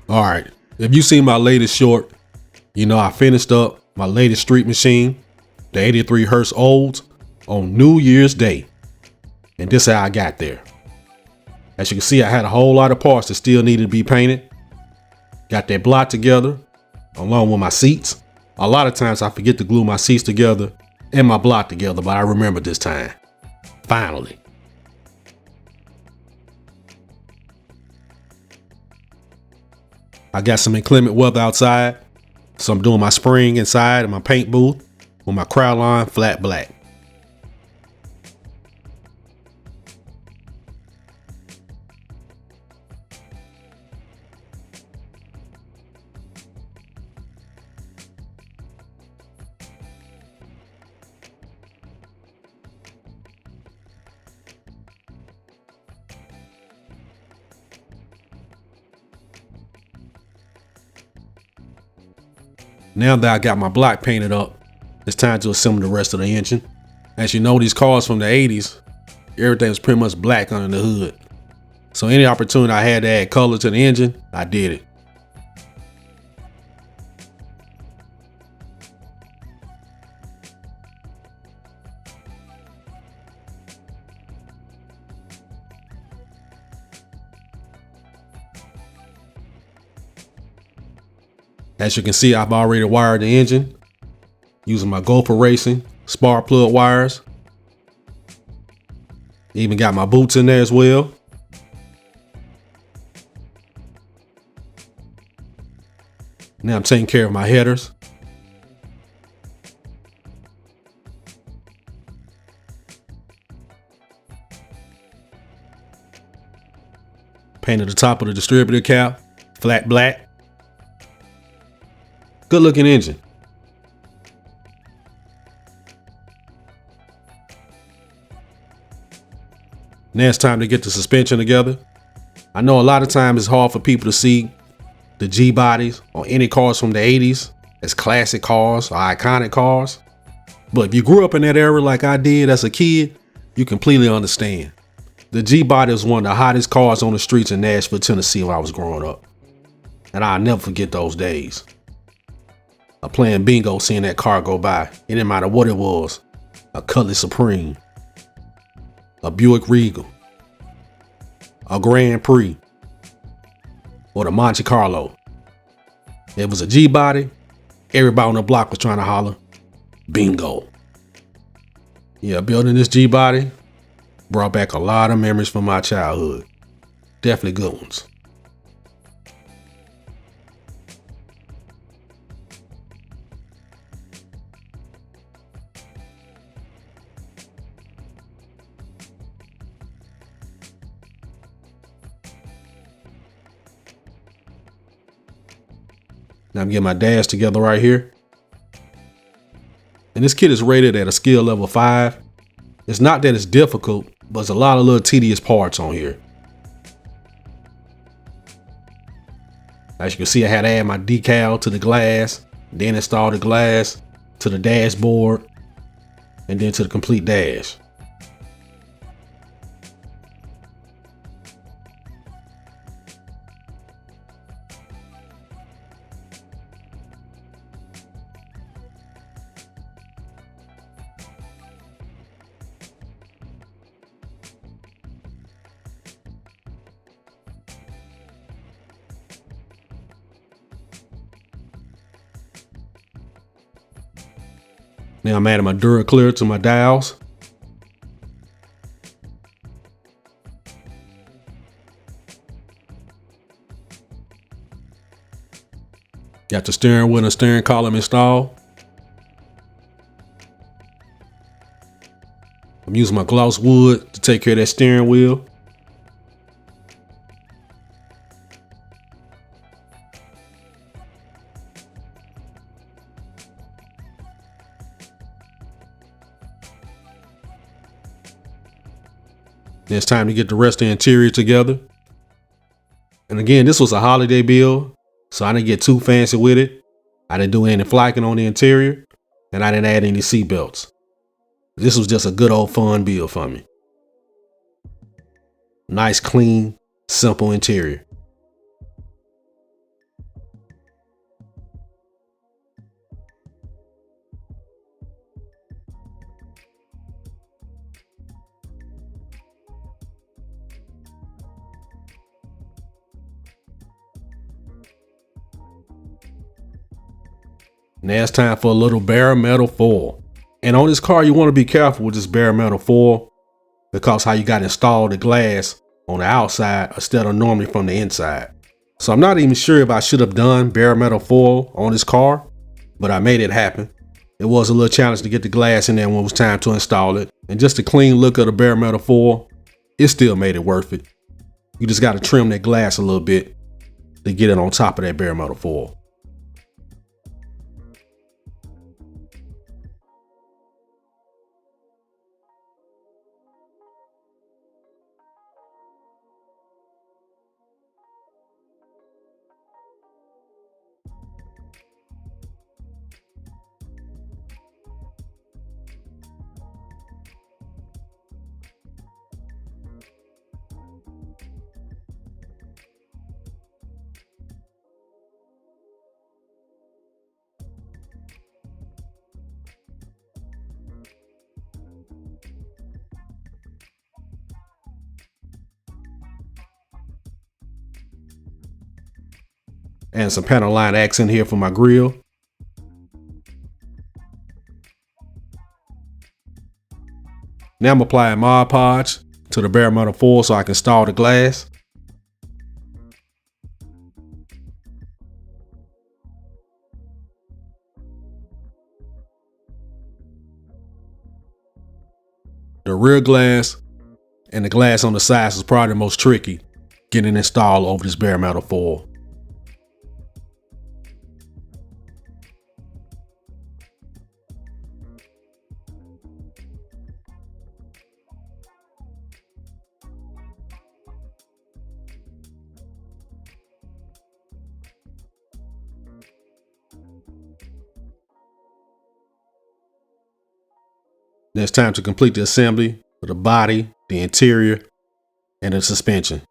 All right, if you seen my latest short, you know I finished up my latest street machine, the 83 Hurst Olds, on New Year's Day. And this is how I got there. As you can see, I had a whole lot of parts that still needed to be painted. Got that block together, along with my seats. A lot of times I forget to glue my seats together and my block together, but I remember this time. Finally. I got some inclement weather outside, so I'm doing my spraying inside in my paint booth with my Crowdline flat black. Now that I got my block painted up, it's time to assemble the rest of the engine. As you know, these cars from the 80s, everything was pretty much black under the hood. So any opportunity I had to add color to the engine, I did it. As you can see, I've already wired the engine using my Gopher Racing spark plug wires. Even got my boots in there as well. Now I'm taking care of my headers. Painted the top of the distributor cap flat black. Good looking engine. Now it's time to get the suspension together. I know a lot of times it's hard for people to see the G bodies on any cars from the 80s as classic cars or iconic cars. But if you grew up in that era like I did as a kid, you completely understand. The G body was one of the hottest cars on the streets in Nashville, Tennessee when I was growing up. And I'll never forget those days. I'm playing bingo seeing that car go by. It didn't matter what it was. A Cutlass Supreme, a Buick Regal, a Grand Prix, or the Monte Carlo. It was a G body. Everybody on the block was trying to holler, bingo. Yeah, building this G body brought back a lot of memories from my childhood. Definitely good ones. Now I'm getting my dash together right here. And this kit is rated at a skill level 5. It's not that it's difficult, but there's a lot of little tedious parts on here. As you can see, I had to add my decal to the glass, then install the glass to the dashboard, and then to the complete dash. Now I'm adding my DuraClear to my dials. Got the steering wheel and steering column installed. I'm using my gloss wood to take care of that steering wheel. Then it's time to get the rest of the interior together. And again, this was a holiday build, so I didn't get too fancy with it. I didn't do any flocking on the interior, and I didn't add any seat belts. This was just a good old fun build for me. Nice, clean, simple interior. Now it's time for a little bare metal foil. And on this car, you want to be careful with this bare metal foil because how you got installed the glass on the outside instead of normally from the inside. So I'm not even sure if I should have done bare metal foil on this car, but I made it happen. It was a little challenge to get the glass in there when it was time to install it. And just the clean look of the bare metal foil, it still made it worth it. You just got to trim that glass a little bit to get it on top of that bare metal foil. And some panel line accent here for my grill. Now I'm applying Mod Podge to the bare metal foil so I can install the glass. The rear glass and the glass on the sides is probably the most tricky, getting it installed over this bare metal foil. Then it's time to complete the assembly of the body, the interior, and the suspension.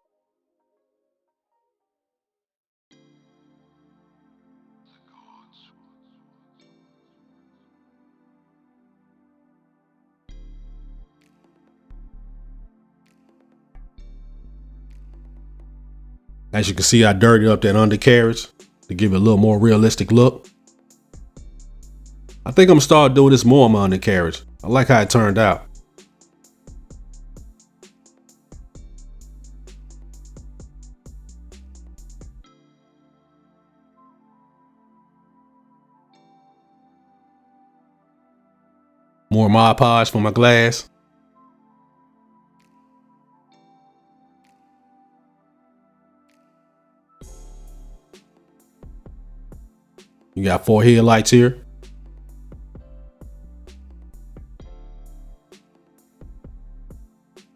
As you can see, I dirtied up that undercarriage to give it a little more realistic look. I think I'm gonna start doing this more on my undercarriage. I like how it turned out. More Mod Podge for my glass. You got 4 headlights here.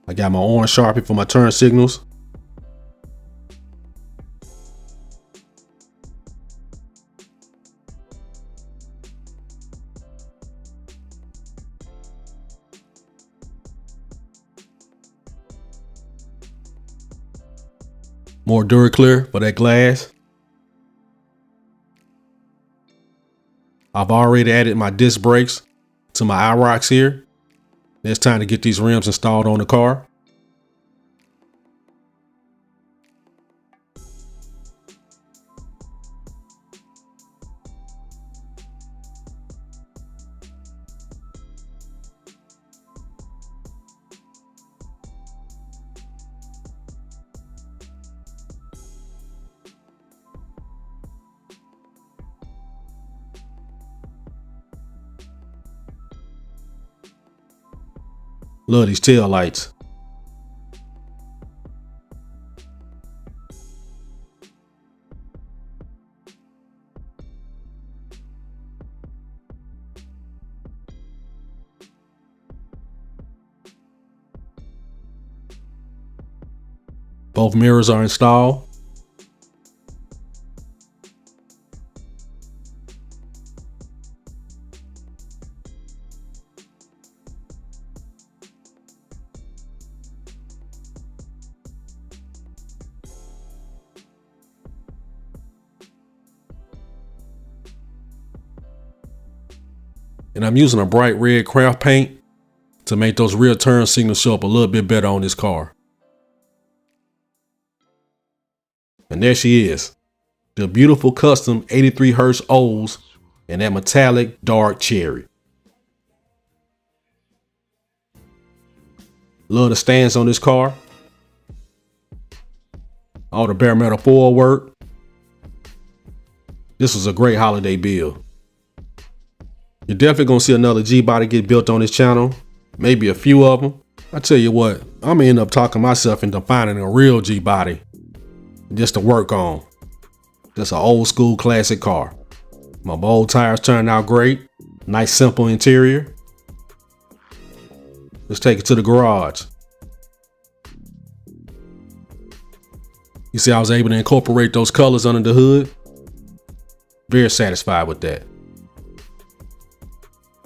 I got my orange Sharpie for my turn signals. More Duraclear for that glass. I've already added my disc brakes to my eye rocks here. It's time to get these rims installed on the car. Love these tail lights. Both mirrors are installed. And I'm using a bright red craft paint to make those rear turn signals show up a little bit better on this car. And there she is, the beautiful custom 83 Hurst O's and that metallic dark cherry. Love the stance on this car. All the bare metal foil work. This was a great holiday build. You're definitely gonna see another G-body get built on this channel. Maybe a few of them. I tell you what, I'm gonna end up talking myself into finding a real G-body just to work on. Just an old school classic car. My bold tires turned out great. Nice simple interior. Let's take it to the garage. You see, I was able to incorporate those colors under the hood. Very satisfied with that.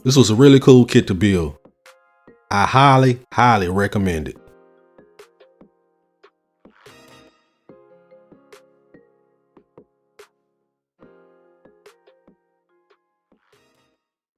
This was a really cool kit to build. I highly recommend it.